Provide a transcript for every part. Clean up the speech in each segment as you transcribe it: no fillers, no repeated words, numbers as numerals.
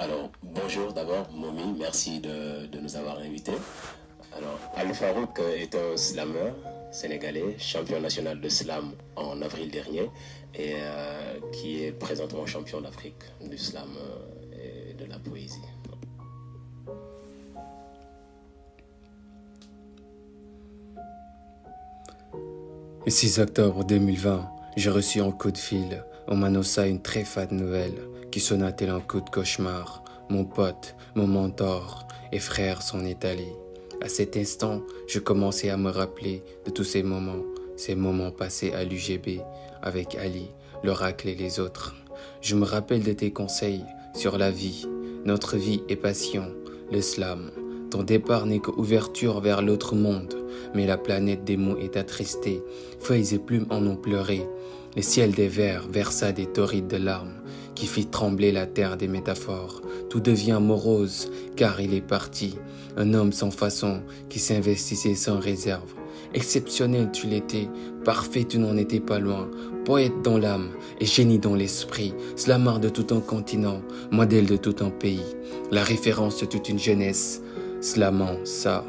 Alors, bonjour d'abord, Momi, merci de nous avoir invités. Alors, Al Farouk est un slameur sénégalais, champion national de slam en avril dernier et qui est présentement champion d'Afrique du slam et de la poésie. Le 6 octobre 2020, j'ai reçu un coup de fil. On m'annonça une très fade nouvelle qui sonna tel un coup de cauchemar. Mon pote, mon mentor et frère sont étalés. À cet instant, je commençais à me rappeler de tous ces moments passés à l'UGB avec Ali, l'oracle et les autres. Je me rappelle de tes conseils sur la vie, notre vie et passion, le slam. Ton départ n'est qu'ouverture vers l'autre monde, mais la planète des mots est attristée. Feuilles et plumes en ont pleuré. Le ciel des vers versa des torrides de larmes qui fit trembler la terre des métaphores. Tout devient morose car il est parti. Un homme sans façon qui s'investissait sans réserve. Exceptionnel tu l'étais, parfait tu n'en étais pas loin. Poète dans l'âme et génie dans l'esprit. Slamard de tout un continent, modèle de tout un pays. La référence de toute une jeunesse. Slamant ça.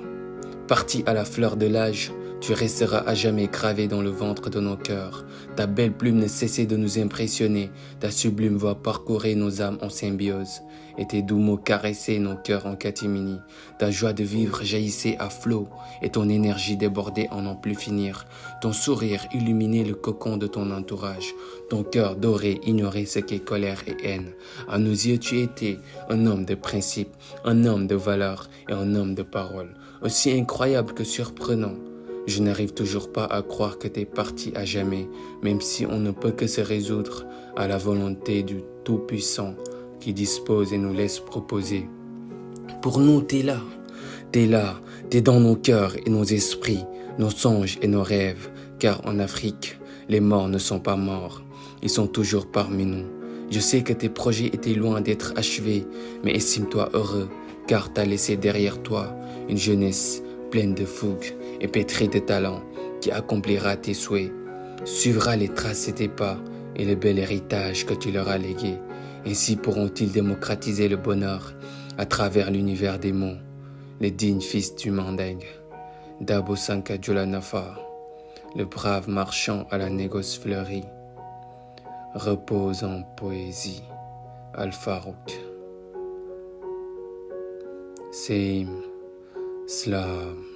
Parti à la fleur de l'âge, tu resteras à jamais gravé dans le ventre de nos cœurs. Ta belle plume ne cessait de nous impressionner, ta sublime voix parcourait nos âmes en symbiose, et tes doux mots caressaient nos cœurs en catimini. Ta joie de vivre jaillissait à flot, et ton énergie débordait en n'en plus finir. Ton sourire illuminait le cocon de ton entourage, ton cœur doré ignorait ce qu'est colère et haine. À nos yeux, tu étais un homme de principe, un homme de valeur et un homme de parole, aussi incroyable que surprenant. Je n'arrive toujours pas à croire que t'es parti à jamais, même si on ne peut que se résoudre à la volonté du Tout-Puissant qui dispose et nous laisse proposer. Pour nous, t'es là, t'es dans nos cœurs et nos esprits, nos songes et nos rêves, car en Afrique, les morts ne sont pas morts, ils sont toujours parmi nous. Je sais que tes projets étaient loin d'être achevés, mais estime-toi heureux, car t'as laissé derrière toi une jeunesse pleine de fougue et pétrie de talent qui accomplira tes souhaits, suivra les traces de tes pas et le bel héritage que tu leur as légué. Ainsi pourront-ils démocratiser le bonheur à travers l'univers des mots. Les dignes fils du Mandingue, Dabo Sanka Djolanafa, le brave marchand à la négoce fleurie, repose en poésie, Al Farouk. Seim, Slam.